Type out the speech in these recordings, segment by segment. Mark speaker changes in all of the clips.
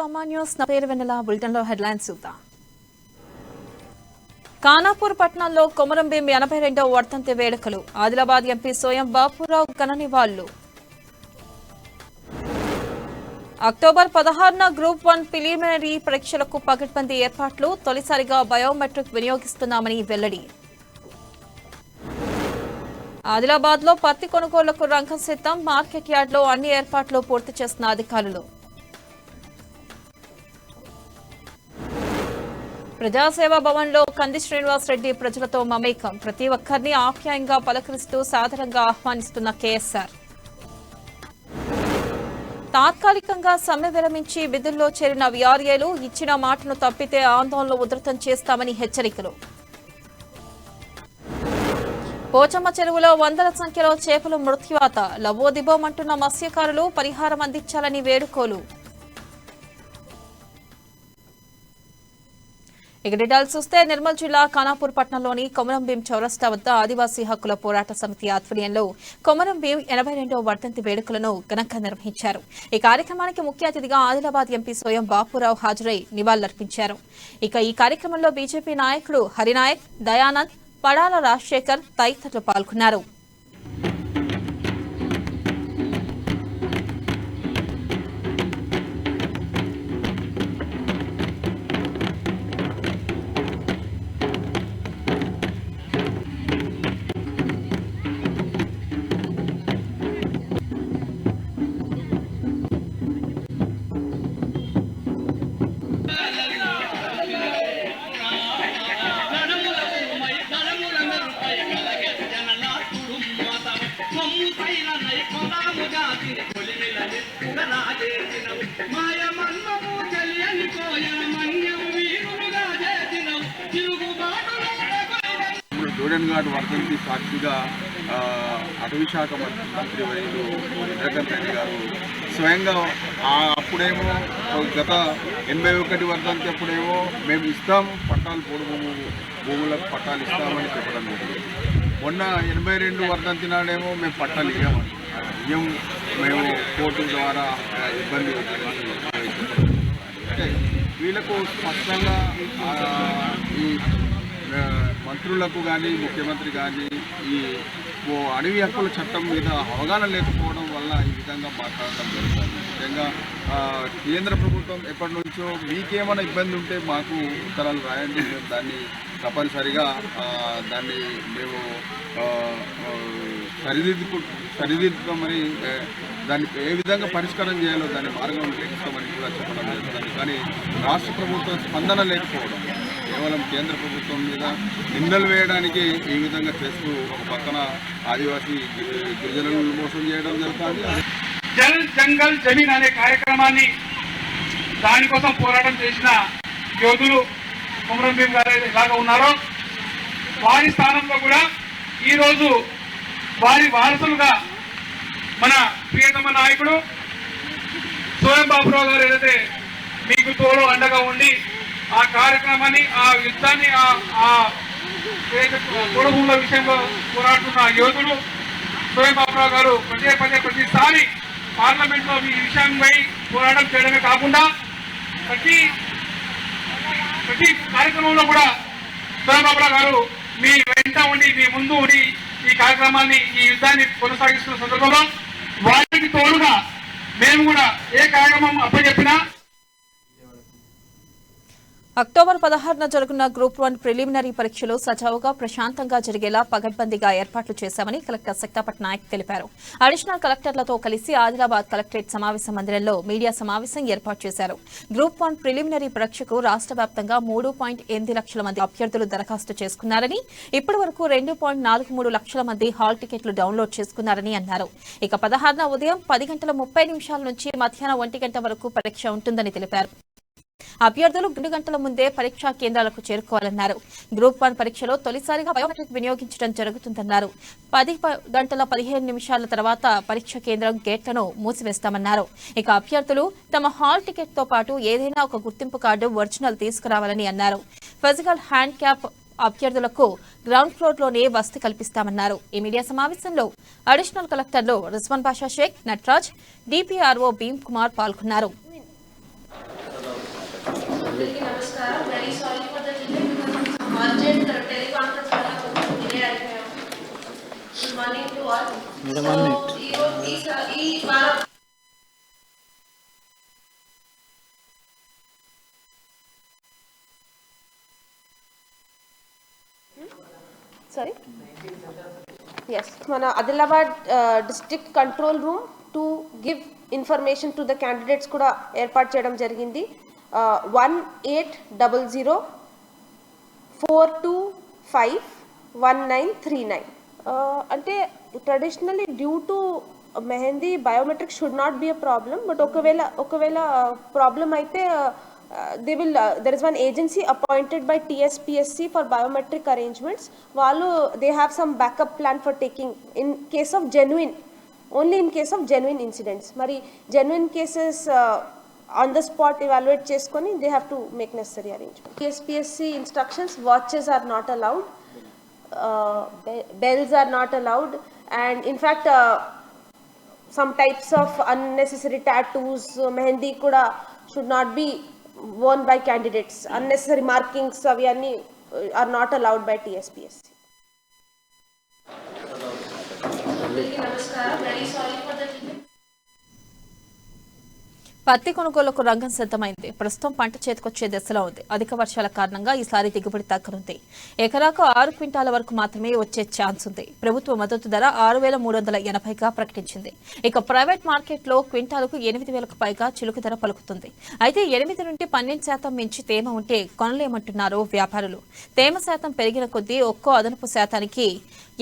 Speaker 1: అమ్మా న్యూస్. నా పేరు వెన్నెల. బులెటిన్లో హెడ్లైన్స్ చూద్దాం. ఖానాపూర్ పట్టణంలో కొమరం భీం 82వ వర్ధంతి వేడుకలు. ఆదిలాబాద్ ఎంపీ సోయం బాపురావు ఘన నివాళులు. అక్టోబర్ 16న గ్రూప్ 1 ప్రిలిమినరీ పరీక్షలకు పకడ్బందీ ఏర్పాట్లు. తొలిసారిగా బయోమెట్రిక్ వినియోగిస్తున్నామని వెల్లడి. ఆదిలాబాద్ లో పత్తి కొనుగోళ్లకు రంగం సిద్ధం. మార్కెట్ యార్డ్ లో అన్ని ఏర్పాట్లు పూర్తి చేస్తున్న అధికారులు. ప్రజాసేవా భవన్ లో కంది శ్రీనివాసరెడ్డి ప్రజలతో మమేకం. ప్రతి ఒక్కరిని ఆప్యాయంగా పలకరిస్తూ సాదరంగా ఆహ్వానిస్తున్న కేఎస్ఆర్. తాత్కాలికంగా సమ్మె విరమించి విధుల్లో చేరిన వీఆర్ఏలు ఇచ్చిన మాటను తప్పితే ఆందోళనలు ఉధృతం చేస్తామని హెచ్చరికలు. పోచమ్మ చెరువులో వందల సంఖ్యలో చేపలు మృత్యువాత. లవోదిబోమంటున్న మత్స్యకారులు పరిహారం అందించాలని వేడుకోలు. ఇక డీటెయిల్స్ చూస్తే నిర్మల్ జిల్లా ఖానాపూర్ పట్టణంలోని కొమరం భీం చౌరస్తా వద్ద ఆదివాసీ హక్కుల పోరాట సమితి ఆధ్వర్యంలో కొమరం భీం 82వ వర్ధంతి వేడుకలను ఘనంగా నిర్వహించారు. ఈ కార్యక్రమానికి ముఖ్య అతిథిగా ఆదిలాబాద్ ఎంపీ సోయం బాపురావు హాజరై నివాళులర్పించారు. ఇక ఈ కార్యక్రమంలో బీజేపీ నాయకులు హరినాయక్, దయానంద్, పడాల రాజశేఖర్ తదితరులు పాల్గొన్నారు.
Speaker 2: జోడెన్ ఘాట్ వర్ధంతి సాక్షిగా అటవీ శాఖ మంత్రి వైద్యులు ఇంద్రకరణ్ రెడ్డి గారు స్వయంగా అప్పుడేమో గత 81 వర్ధంతి అప్పుడేమో మేము ఇస్తాము పట్టాలు భూములకు పట్టాలు ఇస్తామని చెప్పడం జరిగింది. మొన్న 82 వర్ధంతి నాడేమో మేము పట్టాలు ఇయ్యం మేము కోర్టు ద్వారా ఇబ్బంది అంటే వీళ్ళకు స్పష్టంగా ఈ మంత్రులకు కానీ ముఖ్యమంత్రి కానీ ఈ అడవి హక్కుల చట్టం మీద అవగాహన లేకపోవడం వల్ల ఈ విధంగా మాట్లాడటం జరుగుతుంది. ముఖ్యంగా కేంద్ర ప్రభుత్వం ఎప్పటి నుంచో మీకేమైనా ఇబ్బంది ఉంటే మాకు ఉత్తరాలు రాయండి, మేము దాన్ని తప్పనిసరిగా దాన్ని మేము సరిదిద్దుతామని దాన్ని ఏ విధంగా పరిష్కారం చేయాలో దాన్ని మార్గం ఉపయోగిస్తామని కూడా చెప్పడం జరుగుతుంది. కానీ రాష్ట్ర ప్రభుత్వం స్పందన లేకపోవడం, కేవలం కేంద్ర ప్రభుత్వం మీద నిందలు వేయడానికి ఈ విధంగా చేస్తూ ఒక పక్కన ఆదివాసీ గిరిజనులను మోసం చేయడం జరుగుతుంది.
Speaker 3: జల్ జంగల్ జమీన్ అనే కార్యక్రమాన్ని దానికోసం పోరాటం చేసిన యోధులు కొమరం భీం గారు ఎలాగ ఉన్నారో వారి స్థానంలో కూడా ఈరోజు వారి వారసులుగా మన ప్రియతమ నాయకుడు సోయం బాపురావు గారు ఏదైతే మీకు తోడు అండగా ఉండి ఆ కార్యక్రమాన్ని, ఆ యుద్ధాన్ని, పొడుగుల విషయంలో పోరాడుతున్న యోధుడు సోయం బాపురావు గారు ప్రతిసారి పార్లమెంట్లో ఈ విషయంపై పోరాటం చేయడమే కాకుండా ప్రతి కార్యక్రమంలో కూడా సోయం బాపురావు గారు మీ వెంట ఉండి, మీ ముందు ఉండి ఈ కార్యక్రమాన్ని, ఈ యుద్ధాన్ని కొనసాగిస్తున్న సందర్భంలో వారికి తోడుగా మేము కూడా ఏ కార్యక్రమం అప్పచెప్పినా
Speaker 1: అక్టోబర్ 16న జరుగుతున్న గ్రూప్ 1 ప్రిలిమినరీ పరీక్షలు సజావుగా ప్రశాంతంగా జరిగేలా పకడ్బందీగా ఏర్పాట్లు చేశామని కలెక్టర్ శక్తాపట్ నాయక్ తెలిపారు. అడిషనల్ కలెక్టర్లతో కలిసి ఆదిలాబాద్ కలెక్టరేట్ సమావేశ మందిరంలో మీడియా సమావేశం ఏర్పాటు చేశారు. గ్రూప్ 1 ప్రిలిమినరీ పరీక్షకు రాష్ట్ర వ్యాప్తంగా 3.8 లక్షల మంది అభ్యర్థులు దరఖాస్తు చేసుకున్నారని, ఇప్పటి వరకు 2.43 లక్షల మంది హాల్ టికెట్లు డౌన్లోడ్ చేసుకున్నారని అన్నారు. ఇక 16న ఉదయం 10:30 నుంచి మధ్యాహ్నం 1 గంట వరకు పరీక్ష ఉంటుందని తెలిపారు. అభ్యర్థులు 2 గంటల ముందే పరీక్షా కేంద్రాలకు చేరుకోవాలన్నారు. గ్రూప్ 1 పరీక్షలో తొలిసారిగా బయోమెట్రిక్ వినియోగించడం జరుగుతుందన్నారు. 10:15 తర్వాత పరీక్ష కేంద్రం గేట్లను మూసివేస్తామన్నారు. ఇక అభ్యర్థులు తమ హాల్ టికెట్ తో పాటు ఏదైనా ఒక గుర్తింపు కార్డు ఒరిజినల్ తీసుకురావాలని అన్నారు. ఫిజికల్ హ్యాండ్ క్యాప్ అభ్యర్థులకు గ్రౌండ్ ఫ్లోర్ లోనే వసతి కల్పిస్తామన్నారు. ఈ మీడియా సమావేశంలో అడిషనల్ కలెక్టర్లు రిజ్వాన్ బాషా షేక్, నటరాజ్, డిపిఆర్ఓ భీమ్ కుమార్ పాల్గొన్నారు.
Speaker 4: అందరికీ నమస్కారం. Very sorry for the delay because urgent teleconference వల్ల కొంచెం డిలే అయిపోయాం. Good morning to all. ఈ వారం సారీ ఎస్ మన Adilabad district control room to give information to the candidates కూడా ఏర్పాటు చేయడం జరిగింది. 180042511939 అంటే traditionally due to mehndi biometric should not be a problem. But ఒకవేళ ప్రాబ్లమ్ అయితే there is one agency appointed by TSPSC for biometric arrangements. They have some backup plan for taking in case of only in case of genuine incidents. Mari genuine cases on the spot evaluate cheskoni they have to make necessary arrangements. TSPSC instructions: watches are not allowed, bells are not allowed, and in fact some types of unnecessary tattoos, mehendi kuda should not be worn by candidates. Unnecessary markings avi anni are not allowed by TSPSC. Namaskaram. Very sorry for the delay.
Speaker 1: పత్తి కొనుగోలుకు రంగం సిద్ధమైంది. ప్రస్తుతం పంట చేతికొచ్చే దశలో ఉంది. అధిక వర్షాల కారణంగా ఈసారి దిగుబడి తగ్గనుంది. ఎకరాకు 6 క్వింటాల వరకు మాత్రమే వచ్చే ఛాన్స్ ఉంది. ప్రభుత్వ మద్దతు ధర 6,380గా ప్రకటించింది. ఇక ప్రైవేట్ మార్కెట్లో క్వింటాలకు 8,000కు పైగా చిలుకు ధర పలుకుతుంది. అయితే 8 నుండి 12% మించి తేమ ఉంటే కొనలేమంటున్నారు వ్యాపారులు. తేమ శాతం పెరిగిన కొద్దీ ఒక్కో అదనపు శాతానికి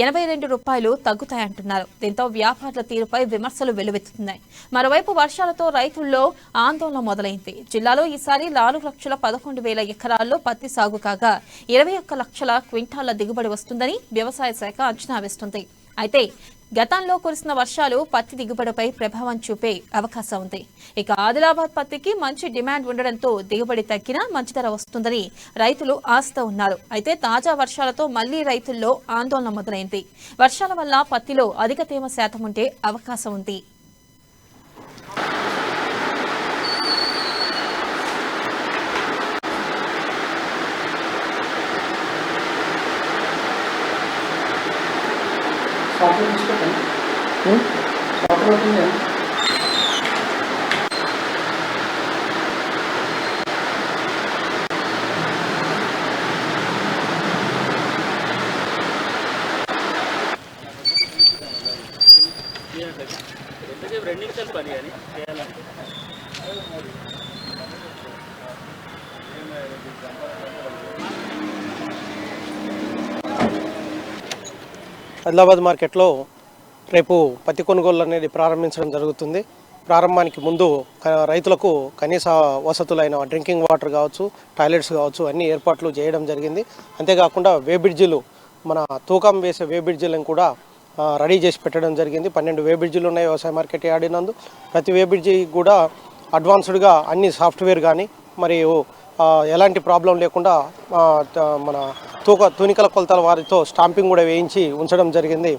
Speaker 1: 82 రూపాయలు తగ్గుతాయంటున్నారు. దీంతో వ్యాపారుల తీరుపై విమర్శలు వెల్లువెత్తుతున్నాయి. మరోవైపు వర్షాలతో రైతుల్లో ఆందోళన మొదలైంది. జిల్లాలో ఈసారి 4,11,000 ఎకరాల్లో పత్తి సాగు కాగా 21 లక్షల క్వింటాల దిగుబడి వస్తుందని వ్యవసాయ శాఖ అంచనా వేస్తుంది. అయితే గతంలో కురిసిన వర్షాలు పత్తి దిగుబడిపై ప్రభావం చూపే అవకాశం ఉంది. ఇక ఆదిలాబాద్ పత్తికి మంచి డిమాండ్ ఉండడంతో దిగుబడి తగ్గినా మంచి ధర వస్తుందని రైతులు ఆశతో ఉన్నారు. అయితే తాజా వర్షాలతో మళ్లీ రైతుల్లో ఆందోళన మొదలైంది. వర్షాల వల్ల పత్తిలో అధిక తేమ శాతం ఉండే అవకాశం ఉంది.
Speaker 5: ఆదిలాబాద్ మార్కెట్లో రేపు పత్తి కొనుగోలు అనేది ప్రారంభించడం జరుగుతుంది. ప్రారంభానికి ముందు రైతులకు కనీస వసతులైన డ్రింకింగ్ వాటర్ కావచ్చు, టాయిలెట్స్ కావచ్చు అన్ని ఏర్పాట్లు చేయడం జరిగింది. అంతేకాకుండా వేబ్రిడ్జిలు, మన తూకం వేసే వేబ్రిడ్జిలను కూడా రెడీ చేసి పెట్టడం జరిగింది. 12 వేబ్రిడ్జిలు ఉన్నాయి వ్యవసాయ మార్కెట్ యార్డినందు. ప్రతి వేబ్రిడ్జి కూడా అడ్వాన్స్డ్గా అన్ని సాఫ్ట్వేర్ కానీ మరియు ఎలాంటి ప్రాబ్లం లేకుండా మన తూనికల కొలతల వారితో స్టాంపింగ్ కూడా వేయించి ఉంచడం జరిగింది.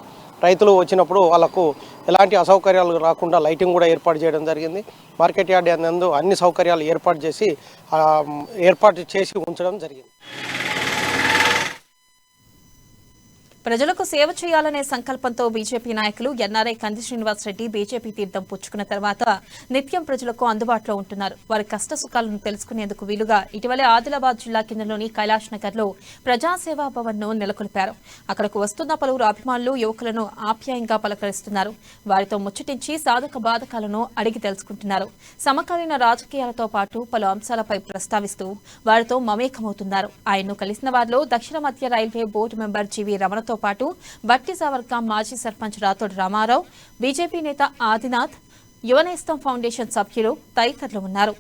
Speaker 5: రైతులు వచ్చినప్పుడు వాళ్ళకు ఎలాంటి అసౌకర్యాలు రాకుండా లైటింగ్ కూడా ఏర్పాటు చేయడం జరిగింది. మార్కెట్ యార్డ్ నందు అన్ని సౌకర్యాలు ఏర్పాటు చేసి ఉంచడం జరిగింది.
Speaker 1: ప్రజలకు సేవ చేయాలనే సంకల్పంతో బీజేపీ నాయకులు ఎన్ఆర్ఐ కంది శ్రీనివాస్ రెడ్డి బీజేపీ తీర్థం పుచ్చుకున్న తర్వాత నిత్యం ప్రజలకు అందుబాటులో ఉంటున్నారు. వారి కష్ట సుఖాలను తెలుసుకునేందుకు వీలుగా ఇటీవలే ఆదిలాబాద్ జిల్లా కేంద్రంలోని కైలాష్ నగర్ లో ప్రజాసేవా భవన్ ను నెలకొల్పారు. అక్కడకు వస్తున్న పలువురు అభిమానులు యువకులను ఆప్యాయంగా పలకరిస్తున్నారు. వారితో ముచ్చటించి సాధక బాధకాలను అడిగి తెలుసుకుంటున్నారు. సమకాలీన రాజకీయాలతో పాటు పలు అంశాలపై ప్రస్తావిస్తూ వారితో మమేకమవుతున్నారు. ఆయన్ను కలిసిన వారిలో దక్షిణ మధ్య రైల్వే బోర్డు మెంబర్ జీవీ రమణతో పాటు బట్టి సావర్కర్ మాజీ సర్పంచ్ రాథోడ్ రామారావు, బీజేపీ నేత ఆదినాథ్, యువనేస్తం ఫౌండేషన్ సభ్యులు తదితరులు ఉన్నారు.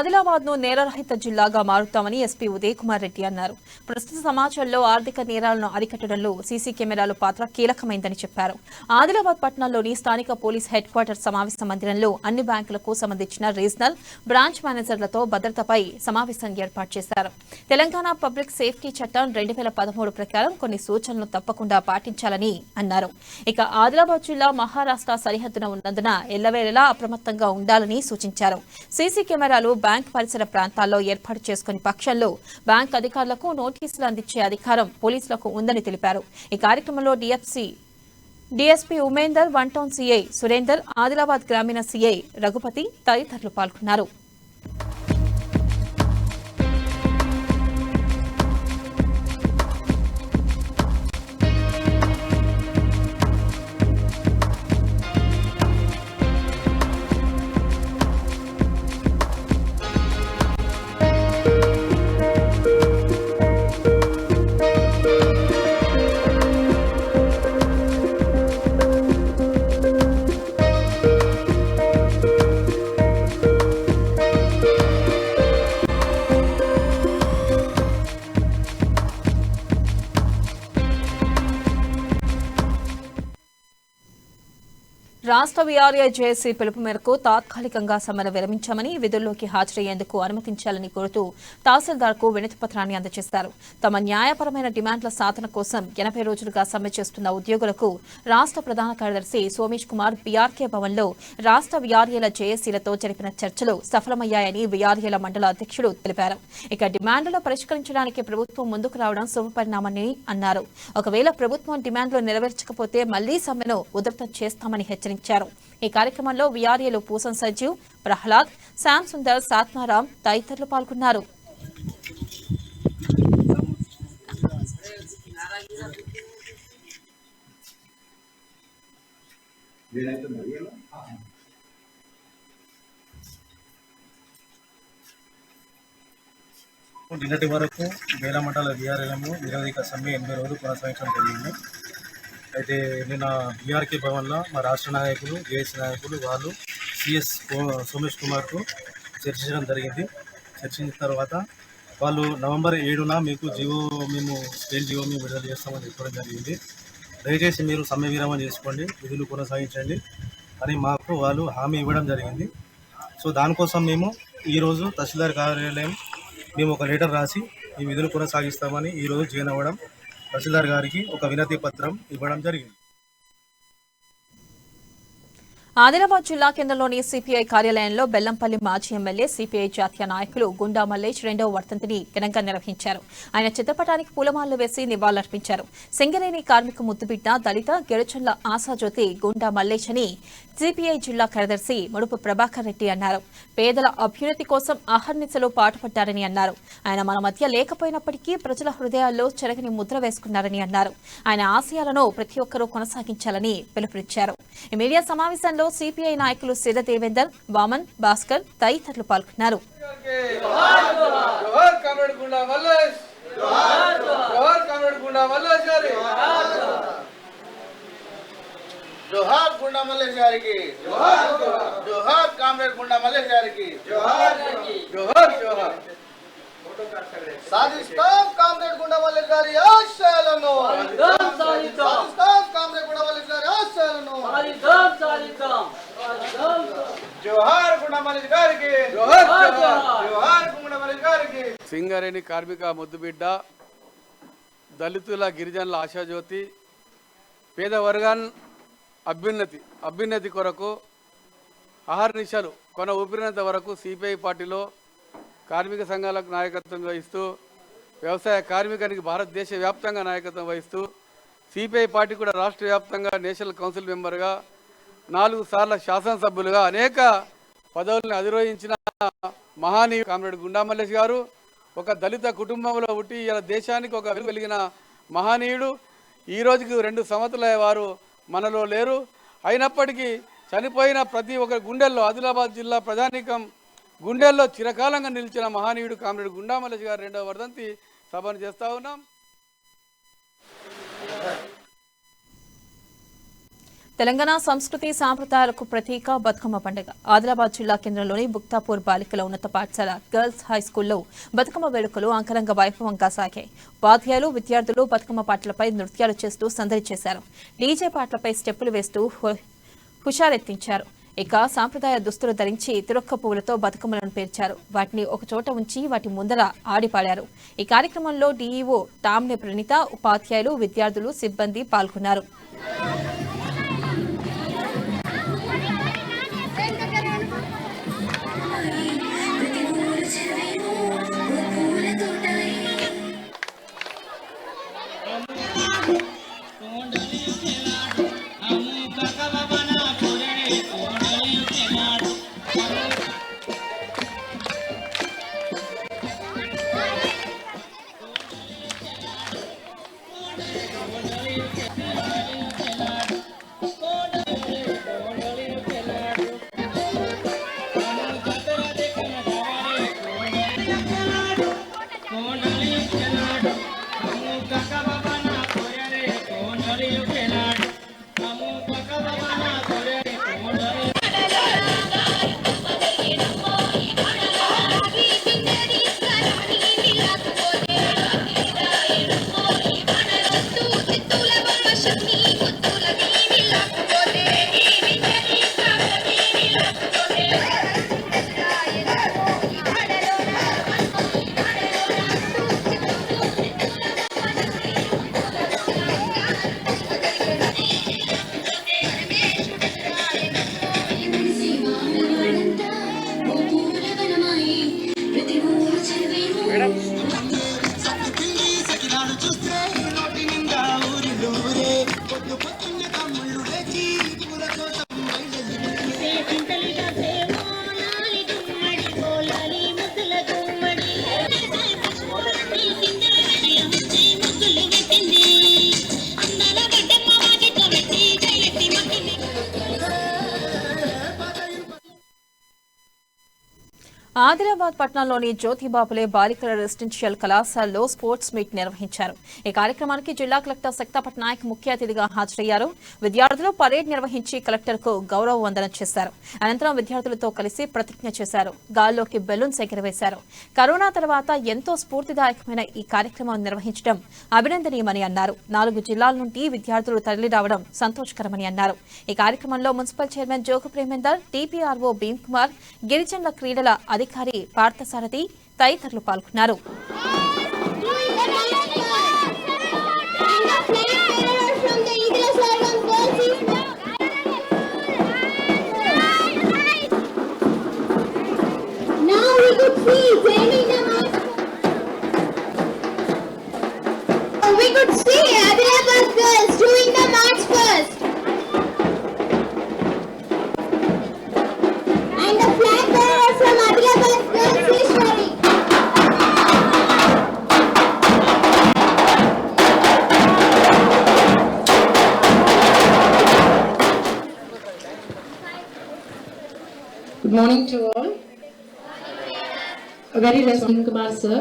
Speaker 1: ఆదిలాబాద్ ను నేరరహిత జిల్లాగా మారుతామని ఎస్పీ ఉదయ్ కుమార్ రెడ్డి అన్నారు. ప్రస్తుత సమాజంలో ఆర్థిక నేరాలను అరికట్టడంలో సీసీ కెమెరాల పాత్ర కీలకమైందని చెప్పారు. ఆదిలాబాద్ పట్టణంలోని స్థానిక పోలీస్ హెడ్ క్వార్టర్ సమావేశ మందిరంలో అన్ని బ్యాంకులకు సంబంధించిన రీజనల్ బ్రాంచ్ మేనేజర్లతో భద్రతపై సమావేశం ఏర్పాటు చేశారు. తెలంగాణ పబ్లిక్ సేఫ్టీ చట్టం 2013 ప్రకారం కొన్ని సూచనలు తప్పకుండా పాటించాలని అన్నారు. ఇక ఆదిలాబాద్ జిల్లా మహారాష్ట్ర సరిహద్దున ఉన్నందున ఎల్లవేళలా అప్రమత్తంగా ఉండాలని సూచించారు. సీసీ కెమెరాలు బ్యాంక్ పరిసర ప్రాంతాల్లో ఏర్పాటు చేసుకుని పక్షంలో బ్యాంక్ అధికారులకు నోటీసులు అందించే అధికారం పోలీసులకు ఉందని తెలిపారు. ఈ కార్యక్రమంలో DSP Umender, one town CI Surender, Adilabad గ్రామీణ సీఐ రఘుపతి తదితరులు పాల్గొన్నారు. రాష్ట్ర వీఆర్ఏ జేఏసీ పిలుపు మేరకు తాత్కాలికంగా సమ్మెను విరమించామని, విధుల్లోకి హాజరయ్యేందుకు అనుమతించాలని కోరుతూ తహసీల్దార్కు వినతి పత్రాన్ని అందజేశారు. తమ న్యాయపరమైన డిమాండ్ల సాధన కోసం 80 రోజులుగా సమ్మె చేస్తున్న ఉద్యోగులకు రాష్ట్ర ప్రధాన కార్యదర్శి సోమేష్ కుమార్ బీఆర్కే భవన్లో రాష్ట్ర వీఆర్ఏల జేఏసీలతో జరిపిన చర్చలు సఫలమయ్యాయని వీఆర్ఏల మండల అధ్యక్షుడు తెలిపారు. ఇక డిమాండ్లను పరిష్కరించడానికి ప్రభుత్వం ముందుకు రావడం శుభపరిణామని అన్నారు. ఒకవేళ ప్రభుత్వం డిమాండ్లు నెరవేర్చకపోతే మళ్లీ సమ్మెను ఉధృతం చేస్తామని హెచ్చరించారు. ఈ కార్యక్రమంలో వీఆర్ఏలు పూసం సజీవ్, ప్రహ్లాద్, శ్యామ్ సుందర్, సాత్మారాం తదితరులు పాల్గొన్నారు.
Speaker 6: నిన్నటి వరకు వేల మండల వీఆర్ఏలను నిరోధిక సమ్మె 80 రోజులు కొనసాగించడం జరిగింది. అయితే నిన్న బీఆర్కే భవన్లో మా రాష్ట్ర నాయకులు, జేఏసీ నాయకులు వాళ్ళు సిఎస్ సోమేష్ కుమార్కు చర్చించడం జరిగింది. చర్చించిన తర్వాత వాళ్ళు నవంబర్ 7న మీకు మేము స్టేట్ జీవో మేము విడుదల చేస్తామని చెప్పడం జరిగింది. దయచేసి మీరు సమ్మె విరామం చేసుకోండి, విధులు కొనసాగించండి అని మాకు వాళ్ళు హామీ ఇవ్వడం జరిగింది. సో దానికోసం మేము ఈరోజు తహసీల్దార్ కార్యాలయం మేము ఒక లెటర్ రాసి ఈ విధులు కొనసాగిస్తామని ఈరోజు జాయిన్ అవ్వడం, తహసీల్దార్ గారికి ఒక వినతి పత్రం ఇవ్వడం జరిగింది.
Speaker 1: ఆదిలాబాద్ జిల్లా కేంద్రంలోని సిపిఐ కార్యాలయంలో బెల్లంపల్లి మాజీ ఎమ్మెల్యే సిపిఐ జాతీయ నాయకులు గుండా మల్లేష్ 2వ వర్ధంతిని ఘనంగా నిర్వహించారు. ఆయన చిత్రపటానికి పూలమాలలు వేసి నివాళులర్పించారు. సింగరేణి కార్మిక ముద్దుబిడ్డ దళిత గిరిజనుల ఆశాజ్యోతి గుండా మల్లేష్ అని సిపిఐ జిల్లా కార్యదర్శి ముడుపు ప్రభాకర్ రెడ్డి అన్నారు. పేదల అభ్యున్నతి కోసం అహర్నిశలు పాటుపడ్డారని అన్నారు. ఆయన మన మధ్య లేకపోయినప్పటికీ ప్రజల హృదయాల్లో చెరగని ముద్ర వేసుకున్నారని అన్నారు. ఆయన ఆశయాలను ప్రతి ఒక్కరూ కొనసాగించాలని పిలుపునిచ్చారు. ఈ మీడియా సమావేశంలో సిపిఐ నాయకులు సిర దేవేందర్, వామన్, భాస్కర్ తదితరులు పాల్గొన్నారు.
Speaker 7: జోహార్ గుండా మల్లేష్ గారికి, జోహార్ కామ్రేడ్ గుండా మల్లేష్ గారికి, జోహార్ జోహార్. సాధిస్తాం కామ్రేడ్ గుండా మల్లేష్ గారి ఆశయాలను, సాధిస్తాం కామ్రేడ్ గుండా మల్లేష్ గారి ఆశయాలను, జోహార్ గుండా మల్లేష్ గారికి, జోహార్ గుండా మల్లేష్ గారికి.
Speaker 8: సింగరేణి కార్మిక ముద్దుబిడ్డ, దళితుల గిరిజనుల ఆశాజ్యోతి, పేద వర్గాన్ అభ్యున్నతి కొరకు అహర్నిశలు కొన ఊపిరినంత వరకు సిపిఐ పార్టీలో కార్మిక సంఘాలకు నాయకత్వం వహిస్తూ, వ్యవసాయ కార్మికానికి భారతదేశ వ్యాప్తంగా నాయకత్వం వహిస్తూ, సిపిఐ పార్టీ కూడా రాష్ట్ర వ్యాప్తంగా నేషనల్ కౌన్సిల్ మెంబర్గా, 4 సార్ల శాసనసభ్యులుగా అనేక పదవులను అధిరోహించిన మహానీయుడు కామ్రేడ్ గుండా మల్లేష్ గారు ఒక దళిత కుటుంబంలో పుట్టి ఇలా దేశానికి ఒక వెలిగిన మహనీయుడు. ఈ రోజుకి 2 సంవత్సరాల వారు మనలో లేరు. అయినప్పటికీ చనిపోయిన ప్రతి ఒక్క గుండెల్లో, ఆదిలాబాద్ జిల్లా ప్రజానీకం గుండెల్లో చిరకాలంగా నిలిచిన మహనీయుడు కామ్రేడ్ గుండా మల్లేష్ గారు 2వ వర్ధంతి సభను చేస్తూ ఉన్నాం.
Speaker 1: తెలంగాణ సంస్కృతి సాంప్రదాయాలకు ప్రతీక బతుకమ్మ పండుగ. ఆదిలాబాద్ జిల్లా కేంద్రంలోని బుక్తాపూర్ బాలికల ఉన్నత పాఠశాల గర్ల్స్ హై స్కూల్లో బతుకమ్మ వేడుకలు అంగరంగ వైభవంగా సాగాయి. ఉపాధ్యాయులు, విద్యార్థులు బతుకమ్మ పాటలపై నృత్యాలు చేస్తూ సందడి చేశారు. డీజే పాటలపై స్టెప్పులు వేస్తూ హుషారెత్తించారు. ఇక సాంప్రదాయ దుస్తులు ధరించి తిరొక్క పువ్వులతో బతుకమ్మలను పేర్చారు. వాటిని ఒకచోట ఉంచి వాటి ముందర ఆడిపాడారు. ఈ కార్యక్రమంలో డీఈఓ టామ్నే ప్రణీత, ఉపాధ్యాయులు, విద్యార్థులు, సిబ్బంది పాల్గొన్నారు. ఆదిలాబాద్ పట్టణంలోని జ్యోతిబాపులే బాలికల రెసిడెన్షియల్ కళాశాలలో స్పోర్ట్స్ మీట్ నిర్వహించారు. ఈ కార్యక్రమానికి జిల్లా కలెక్టర్ సక్తా పట్నాయక్ ముఖ్య అతిథిగా హాజరయ్యారు. విద్యార్థులు పరేడ్ నిర్వహించి కలెక్టర్కు గౌరవ వందనం చేశారు. అనంతరం విద్యార్థులతో కలిసి ప్రతిజ్ఞ చేశారు. గాల్లోకి బెలూన్స్ ఎగురవేశారు. కరోనా తర్వాత ఎంతో స్ఫూర్తిదాయకమైన ఈ కార్యక్రమం నిర్వహించడం అభినందనీయమని అన్నారు. 4 జిల్లాల నుండి విద్యార్థులు తరలి రావడం సంతోషకరమని అన్నారు. ఈ కార్యక్రమంలో municipal chairman Jogu Premender, TPRO Bheem Kumar, గిరిజనుల క్రీడల అధికారి పార్థసారథి తదితరులు పాల్గొన్నారు.
Speaker 9: We could see Adilabad girls doing the march first. And the flag bearer from Adilabad girls is Shari.
Speaker 10: Good morning to all. A very respected Kumar sir.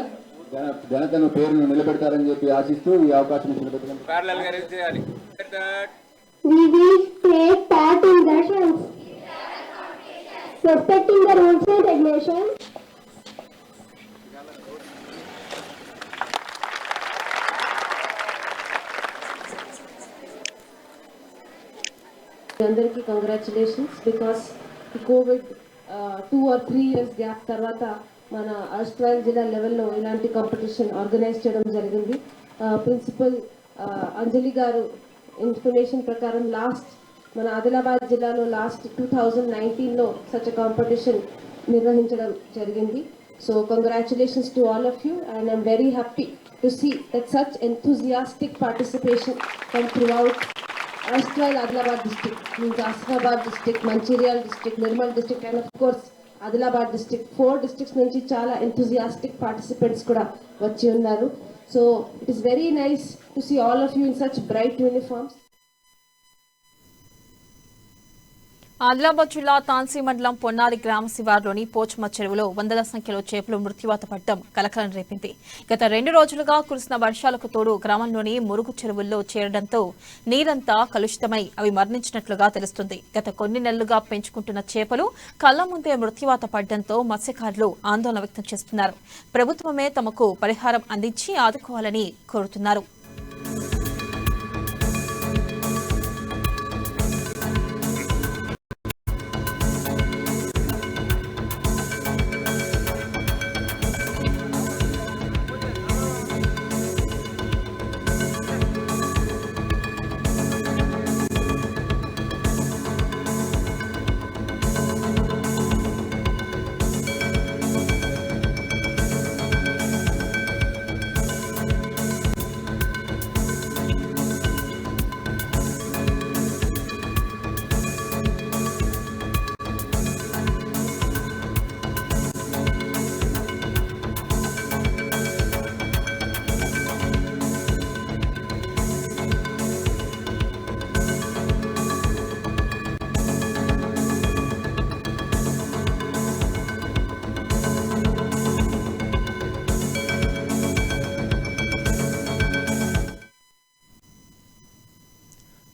Speaker 11: ఘనతను పేరును నిలబెడతారని చెప్పి ఆశిస్తూ ఈ అవకాశం ఇచ్చినందుకు
Speaker 9: We will take part in sessions. Respecting the rules and regulations.
Speaker 4: అందరికీ congratulations because ఈ Covid 2 or 3 years gap తర్వాత మన అస్ట్రాల్ జిల్లా లెవెల్లో ఇలాంటి కాంపిటీషన్ ఆర్గనైజ్ చేయడం జరిగింది. ప్రిన్సిపల్ అంజలి గారు ఇన్ఫర్మేషన్ ప్రకారం మన ఆదిలాబాద్ జిల్లాలో 2019లో సచ్ కాంపిటీషన్ నిర్వహించడం జరిగింది. So congratulations to all of you and I'm very happy to see that such enthusiastic participation from throughout Astral Adilabad district, means Asfabad district, Mancherial district, Nirmal district, and of course Adilabad district. 4 districts nunchi chala enthusiastic participants kuda vachi unnaru. So it is very nice to see all of you in such bright uniforms.
Speaker 1: Adilabad జిల్లా తాన్సీ మండలం పొన్నారి గ్రామ శివారులోని పోచమ్మ చెరువులో వందల సంఖ్యలో చేపలు మృత్యువాత పడడం కలకలం రేపింది. గత 2 రోజులుగా కురిసిన వర్షాలకు తోడు గ్రామంలోని మురుగు చెరువుల్లో చేరడంతో నీరంతా కలుషితమై అవి మరణించినట్లుగా తెలుస్తుంది. గత కొన్ని నెలలుగా పెంచుకుంటున్న చేపలు కళ్ల ముందే మృత్యువాత పడడంతో మత్స్యకారులు ఆందోళన వ్యక్తం చేస్తున్నారు. ప్రభుత్వమే తమకు పరిహారం అందించి ఆదుకోవాలని కోరుతున్నారు.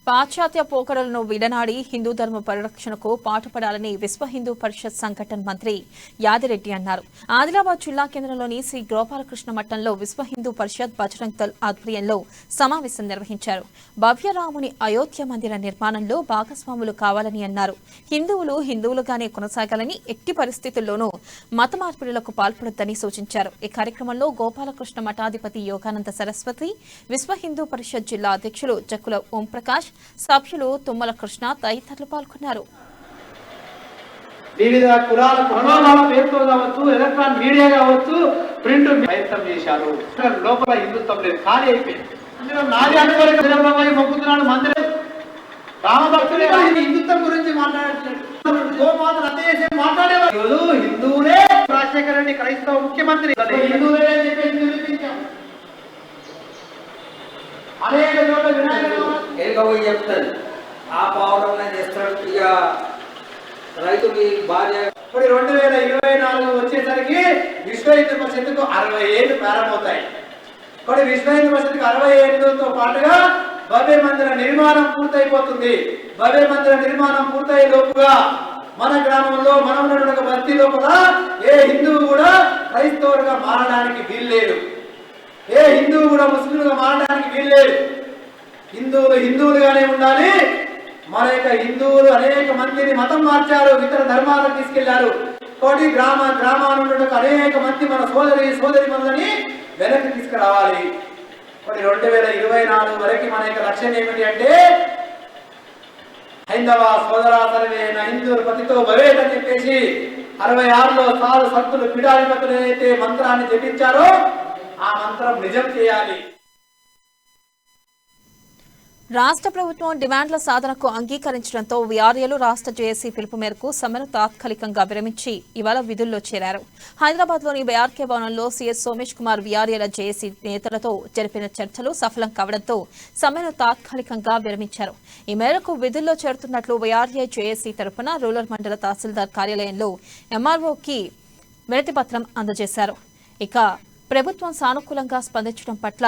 Speaker 1: పాశ్చాత్య పోకడలను విడనాడి హిందూ ధర్మ పరిరక్షణకు పాటుపడాలని విశ్వ హిందూ పరిషత్ సంఘటన మంత్రి యాదిరెడ్డి అన్నారు. ఆదిలాబాద్ జిల్లా కేంద్రంలోని శ్రీ గోపాలకృష్ణ మఠంలో విశ్వ హిందూ పరిషత్ బజరంగ్ దళ్ ఆధ్వర్యంలో సమావేశం నిర్వహించారు. భవ్యరాముని అయోధ్య మందిర నిర్మాణంలో భాగస్వాములు కావాలని అన్నారు. హిందువులు హిందువులుగానే కొనసాగాలని, ఎట్టి పరిస్థితుల్లోనూ మత మార్పిడులకు పాల్పడొద్దని సూచించారు. ఈ కార్యక్రమంలో గోపాలకృష్ణ మఠాధిపతి యోగానంద సరస్వతి, విశ్వ హిందూ పరిషత్ జిల్లా అధ్యక్షులు జక్కుల ఓంప్రకాష్, సభ్యులు తుమ్మల కృష్ణ తదితరులు పాల్గొన్నారు.
Speaker 12: వివిధ కులాల ప్రణాళాల పేరుతో కావచ్చు, ఎలక్ట్రానిక్ మీడియా కావచ్చు, ప్రింట్ ప్రయత్నం చేశారు. లోపల హిందుత్వం లేదు, ఖాళీ అయిపోయింది. అందులో నాది అనుకోలేకపోయి మొక్కుతున్నాడు మందిరం. రామభక్తులే హిందుత్వం గురించి మాట్లాడట్లేదు. గోమాతను హత్య చేసి మాట్లాడేవారు హిందువులే. రాజశేఖర రెడ్డి క్రైస్తవ ముఖ్యమంత్రి, హిందువులే అని చెప్పి హిందువులు అనేక చోట్ల వినాయకుడు
Speaker 13: చెప్తాడు. ఆ పావురం చేస్తాడు. ఇక రైతుకి భార్య
Speaker 12: 2024 వచ్చేసరికి విశ్వ హిందూ పరిషత్తుకు 60 ఏళ్ళు ప్రారంభమవుతాయి. ఇప్పుడు విశ్వ హిందూ పరిషత్తుకు 60 ఏళ్ళతో పాటుగా భవ్య మందిర నిర్మాణం పూర్తయిపోతుంది. భవ్య మందిర నిర్మాణం పూర్తయ్యే లోపుగా మన గ్రామంలో మనం ఉన్నటువంటి బస్తీ లోపల ఏ హిందువు కూడా క్రైస్తవులుగా మారడానికి వీల్లేదు. ఏ హిందువు కూడా ముస్లింలుగా మారడానికి వీల్లేదు. హిందువులు హిందువులుగానే ఉండాలి. మన యొక్క హిందువులు అనేక మందిని మతం మార్చారు, ఇతర ధర్మాలకు తీసుకెళ్లారు. కాబట్టి గ్రామాన్ని ఉన్నటువంటి అనేక మంది మన సోదరి మందని వెనక్కి తీసుకురావాలి. కాబట్టి 2024 వరకు మన యొక్క లక్ష్యం ఏమిటి అంటే హైందవ సోదరా సర్వేన హిందువులు పతితో భవేత్ అని చెప్పేసి 66లో సాధు సంతులు పీఠాధిపతులు ఏదైతే మంత్రాన్ని జపించారో ఆ మంత్రం నిజం చేయాలి.
Speaker 1: రాష్ట్ర ప్రభుత్వం డిమాండ్ల సాధనకు అంగీకరించడంతో వీఆర్ఏలు రాష్ట్ర జేఏసీ పిలుపు మేరకు సమ్మెను తాత్కాలికంగా విరమించి ఇవాళ విధుల్లో చేరారు. హైదరాబాద్లోని బీఆర్కే భవనంలో సీఎస్ సోమేష్ కుమార్ వీఆర్ఏల జేఏసీ నేతలతో జరిపిన చర్చలు సఫలం కావడంతో సమ్మెను తాత్కాలికంగా విరమించారు. ఈ మేరకు విధుల్లో చేరుతున్నట్లు వీఆర్ఏ జేఏసీ తరఫున రూరల్ మండల తహసీల్దార్ కార్యాలయంలో ఎంఆర్ఓకి వినతిపత్రం అందజేశారు. ఇక ప్రభుత్వం సానుకూలంగా స్పందించడం పట్ల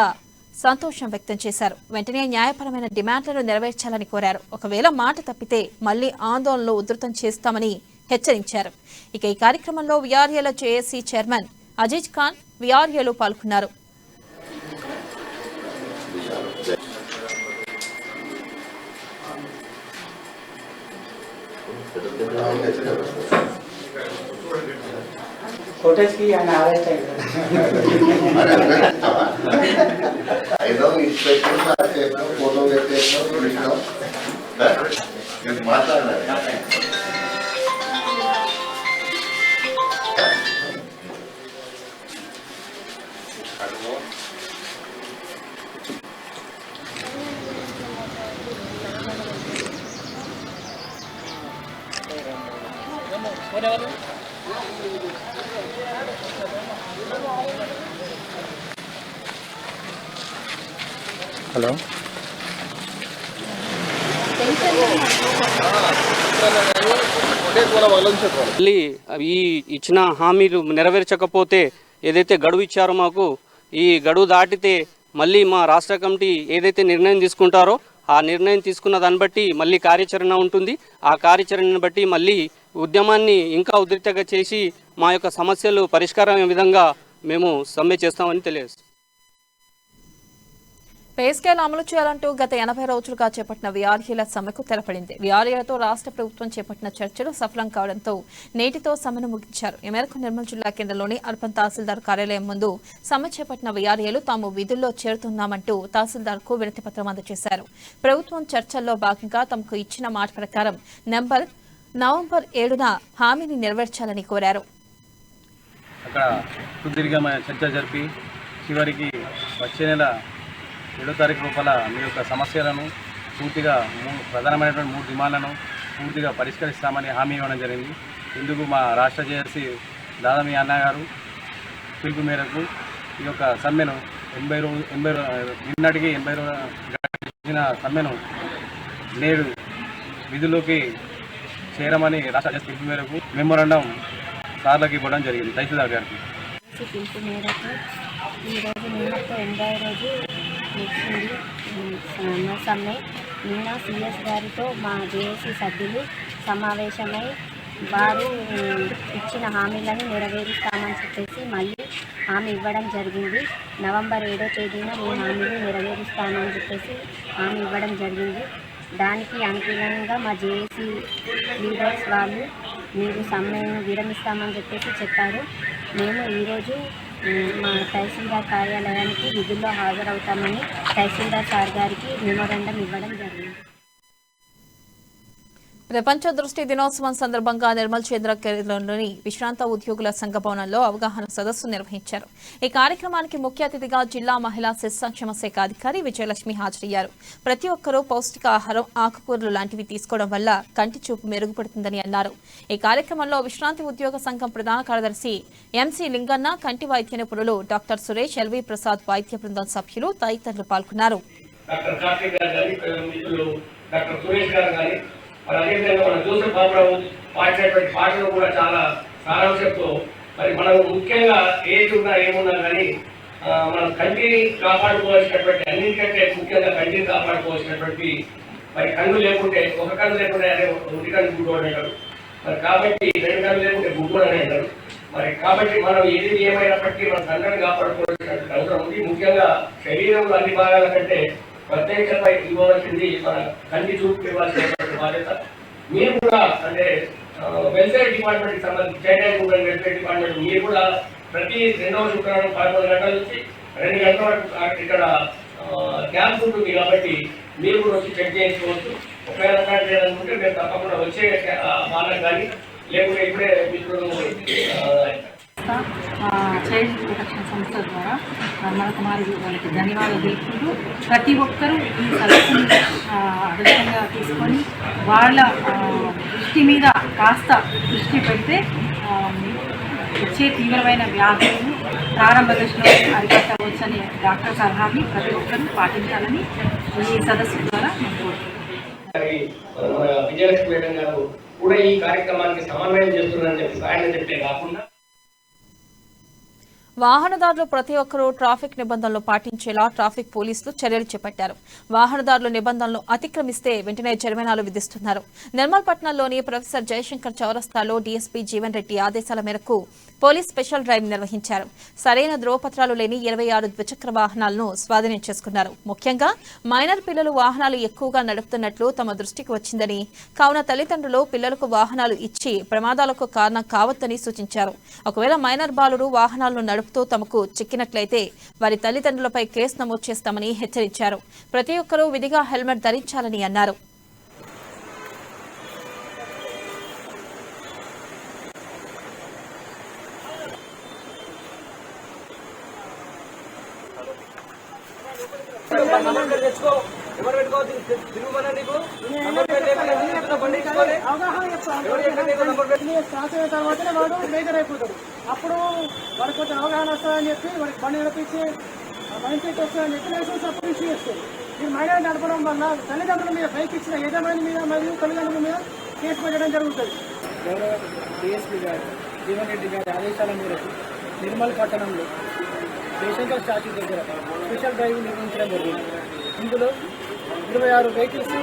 Speaker 1: సంతోషం వ్యక్తం చేశారు. వెంటనే న్యాయపరమైన డిమాండ్లను నెరవేర్చాలని కోరారు. ఒకవేళ మాట తప్పితే మళ్లీ ఆందోళనలు ఉధృతం చేస్తామని హెచ్చరించారు. ఇక ఈ కార్యక్రమంలో వీఆర్ఏల జేఏసీ చైర్మన్ అజీజ్ ఖాన్, వీఆర్ఏలు పాల్గొన్నారు.
Speaker 7: ఫోటో మాట్లాడాలి.
Speaker 5: హలో
Speaker 14: మళ్ళీ ఈ ఇచ్చిన హామీలు నెరవేర్చకపోతే ఏదైతే గడువు ఇచ్చారో మాకు ఈ గడువు దాటితే మళ్ళీ మా రాష్ట్ర కమిటీ ఏదైతే నిర్ణయం తీసుకుంటారో ఆ నిర్ణయం తీసుకున్న దాన్ని బట్టి మళ్ళీ కార్యాచరణ ఉంటుంది. ఆ కార్యాచరణను బట్టి మళ్ళీ ఉద్యమాన్ని ఇంకా ఉధృతంగా చేసి మా యొక్క సమస్యలు పరిష్కారం విధంగా మేము సమ్మె చేస్తామని తెలియజేస్తాం.
Speaker 1: పే స్కేల్ అమలు చేయాలంటూ గత 80 రోజులుగా చేపట్టిన వీఆర్ఏల సమ్మెకు తెరపడింది. వీఆర్ఏలతో రాష్ట్ర ప్రభుత్వం చేపట్టిన చర్చలు సఫలం కావడంతో నేటితో సమ్మెను ముగించారు. ఈ మేరకు నిర్మల్ జిల్లా కేంద్రంలోని అర్బన్ తహసీల్దార్ కార్యాలయం ముందు సమ్మె చేపట్టిన వీఆర్ఏలు తాము విధుల్లో చేరుతున్నామంటూ తహసీల్దార్కు వినతి పత్రం అందజేశారు. ప్రభుత్వం చర్చల్లో భాగంగా తమకు ఇచ్చిన మాట ప్రకారం నవంబర్ 7న హామీని నెరవేర్చాలని కోరారు.
Speaker 6: అక్కడ సుదీర్ఘమైన చర్చ జరిపి చివరికి వచ్చే నెల 7వ తారీఖు లోపల మీ యొక్క సమస్యలను పూర్తిగా ప్రధానమైనటువంటి 3 డిమాండ్లను పూర్తిగా పరిష్కరిస్తామని హామీ ఇవ్వడం జరిగింది. ఇందుకు మా రాష్ట్ర జేఏసీ దాదామి అన్న గారు పిలుపు మేరకు ఈ యొక్క సమ్మెను 80 గడిచిన సమ్మెను నేడు విధుల్లోకి చేరమని రాష్ట్ర జేఏసీ పిలుపు మేరకు మెమోరాండం సార్లకు ఇవ్వడం జరిగింది తహసీల్దార్ గారికి.
Speaker 15: పిలుపు మేరకు ఈరోజు నిన్నతో 80వ రోజు ముగిసింది సమ్మె. నిన్న సిఎస్ గారితో మా జేఏసీ సభ్యులు సమావేశమై వారు ఇచ్చిన హామీలను నెరవేరుస్తామని చెప్పేసి మళ్ళీ హామీ ఇవ్వడం జరిగింది. నవంబర్ 7వ తేదీన ఈ హామీని నెరవేరుస్తామని చెప్పేసి హామీ ఇవ్వడం జరిగింది. దానికి అనుకూలంగా మా జేఏసీ లీడర్స్ వాళ్ళు మీరు సమ్మెను విరమిస్తామని చెప్పేసి చెప్పారు. మేము ఈరోజు మా తహసీల్దార్ కార్యాలయానికి విధుల్లో హాజరవుతామని తహసీల్దార్ సార్ గారికి మెమోరాండం ఇవ్వడం జరిగింది.
Speaker 1: ప్రపంచ దృష్టి దినోత్సవం సందర్భంగా నిర్మల్ కేంద్రంలోని విశ్రాంత ఉద్యోగుల సంఘ భవనంలో అవగాహన సదస్సు నిర్వహించారు. ఈ కార్యక్రమానికి ముఖ్య అతిథిగా జిల్లా మహిళా శిశు సంక్షేమ శాఖ అధికారి విజయలక్ష్మి హాజరయ్యారు. ప్రతి ఒక్కరూ పౌష్టికాహారం, ఆకుకూరలు లాంటివి తీసుకోవడం వల్ల కంటి చూపు మెరుగుపడుతుందని అన్నారు. ఈ కార్యక్రమంలో విశ్రాంతి ఉద్యోగ సంఘం ప్రధాన కార్యదర్శి ఎంసీ లింగన్న, కంటి వైద్య నిపుణులు డాక్టర్ సురేష్, ఎల్వి ప్రసాద్, వైద్య బృందం సభ్యులు తదితరులు పాల్గొన్నారు.
Speaker 16: మరి అదేవిధంగా మన జోసెఫ్ బాబురావు పాడినటువంటి పాటలు కూడా చాలా సారాంశంతో మరి మనం ముఖ్యంగా ఏది ఉన్నా ఏమున్నా కానీ మనం కంటిని కాపాడుకోవాల్సినటువంటి అన్నింటికంటే ముఖ్యంగా కంటిని కాపాడుకోవాల్సినటువంటి మరి కన్ను లేకుంటే ఒక కన్ను లేకుంటే అదే ఒకటి కన్ను గుడ్డోడు అంటారు. మరి కాబట్టి 2 కన్ను లేకుంటే గుడ్డోడు అని అంటారు. మరి కాబట్టి మనం ఏది ఏమైనప్పటికీ మన కన్నుని కాపాడుకోవాల్సినటువంటి అవసరం ఉంది. ముఖ్యంగా శరీరంలో అన్ని భాగాల కంటే ప్రత్యేకంగా ఇవ్వవలసింది మన కంటి చూపు ఇవ్వాల్సినటువంటి బాధ్యత. మీరు కూడా అంటే వెల్ఫేర్ డిపార్ట్మెంట్కి సంబంధించి child and women welfare department మీరు కూడా ప్రతి 2వ శుక్రవారం 11 గంటల నుంచి 2 గంటల వరకు ఇక్కడ క్యాంప్ ఉంటుంది కాబట్టి మీరు కూడా వచ్చి చెక్ చేయించుకోవచ్చు. ఒకవేళ లేదనుకుంటే మేము తప్పకుండా వచ్చే వాళ్ళకి కానీ లేకుంటే ఇప్పుడే మీకు
Speaker 17: చైల్డ్ ప్రొటెక్షన్ సంస్థ ద్వారా కుమారి వాళ్ళకి ధన్యవాదాలు తెలుపుకుంటూ ప్రతి ఒక్కరూ ఈ సదస్సుని ఆదర్శంగా తీసుకొని వాళ్ళ దృష్టి మీద కాస్త దృష్టి పెడితే వచ్చే తీవ్రమైన వ్యాధులను ప్రారంభ దశలో అరికట్టవచ్చనే డాక్టర్ సలహాని ప్రతి ఒక్కరూ పాటించాలని ఈ సదస్సు ద్వారా
Speaker 16: విజయలక్ష్మి మేడం గారు కూడా ఈ కార్యక్రమానికి సమన్వయం చేస్తున్నారని చెప్పి ఆయన చెప్తే కాకుండా
Speaker 1: వాహనదారులు ప్రతి ఒక్కరూ ట్రాఫిక్ నిబంధనలు పాటించేలా ట్రాఫిక్ పోలీసులు చర్యలు చేపట్టారు. వాహనదారులు నిబంధనలు అతిక్రమిస్తే వెంటనే జరిమానాలు విధిస్తున్నారు. నిర్మల్ పట్టణంలోని ప్రొఫెసర్ జయశంకర్ చౌరస్తాలో డీఎస్పీ జీవన్ రెడ్డి ఆదేశాల మేరకు పోలీస్ స్పెషల్ డ్రైవ్ నిర్వహించారు. సరైన ధ్రువపత్రాలు లేని 26 ద్విచక్ర వాహనాలను స్వాధీనం చేసుకున్నారు. ముఖ్యంగా మైనర్ పిల్లలు వాహనాలు ఎక్కువగా నడుపుతున్నట్లు తమ దృష్టికి వచ్చిందని, కావున తల్లిదండ్రులు పిల్లలకు వాహనాలు ఇచ్చి ప్రమాదాలకు కారణం కావద్దని సూచించారు. ఒకవేళ మైనర్ బాలురు వాహనాలను నడుపుతూ తమకు చిక్కినట్లయితే వారి తల్లిదండ్రులపై కేసు నమోదు చేస్తామని హెచ్చరించారు. ప్రతి ఒక్కరూ విధిగా హెల్మెట్ ధరించాలని అన్నారు.
Speaker 18: తర్వాతనే వాడు మేజర్ అయిపోతాడు. అప్పుడు వాడికి కొంచెం అవగాహన వస్తుందని చెప్పి వాడికి బండి నడిపించి మైండ్ సెట్ వస్తుందని చెప్పి లైసెన్స్ అప్పుడు ఇష్యూ చేస్తారు. మీరు మైనర్ నడపడం వల్ల తల్లిదండ్రుల మీద బైక్ ఇచ్చిన యజమాని మీద మరియు తల్లిదండ్రుల మీద కేసు పెట్టడం జరుగుతుంది. గౌరవ డిఎస్పీ గారు జీవన్ రెడ్డి గారి ఆదేశాల మేరకు నిర్మల్ పట్టణంలో జయశంకర్ స్టాచ్యూ దగ్గర స్పెషల్ డ్రైవ్ నిర్వహించడం జరిగింది. ఇందులో 26 వెహికల్స్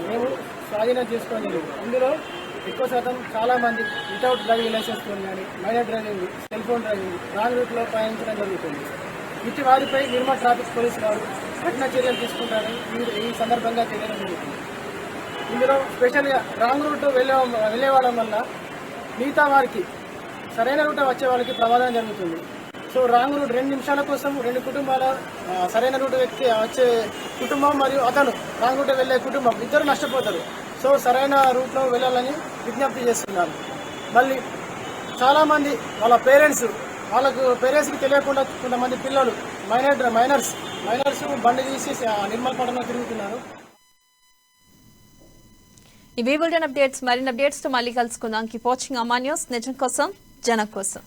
Speaker 18: మేము స్వాధీనం చేసుకోవడం జరిగింది. ఇందులో ఎక్కువ శాతం చాలామంది వితౌట్ డ్రైవింగ్ లైసెన్స్ కానీ minor driving, cell phone driving, wrong రూట్లో ప్రయాణించడం జరుగుతుంది. ఇట్టి వారిపై నిర్మల్ ట్రాఫిక్ పోలీసు వారు కఠిన చర్యలు తీసుకుంటారని ఈ సందర్భంగా తెలియడం జరుగుతుంది. ఇందులో స్పెషల్గా రాంగ్ రూట్ వెళ్ళేవాళ్ళం వల్ల మిగతా వారికి సరైన రూట్ వచ్చే వాళ్ళకి ప్రమాదం జరుగుతుంది. సో రాంగ్ రూట్ 2 నిమిషాల కోసం 2 కుటుంబాల సరైన రూట్ వ్యక్తి వచ్చే కుటుంబం మరియు అతను రాంగ్ రూట్ వెళ్ళే కుటుంబం ఇద్దరు నష్టపోతారు. సో సరైన రూట్లో వెళ్ళాలని విజ్ఞప్తి చేస్తున్నారు. మళ్ళీ చాలామంది వాళ్ళ పేరెంట్స్కి తెలియకుండా కొంతమంది పిల్లలు మైనర్స్ బండి తీసి నిర్మల్ పట్టణంలో తిరుగుతున్నారు.
Speaker 1: ఇవి బులెటిన్ అప్డేట్స్. మరిన్ని అప్డేట్స్ తో మళ్ళీ కలుసుకుందాం. కీప్ వాచింగ్ అమ్మా న్యూస్, నిజం కోసం జనం కోసం.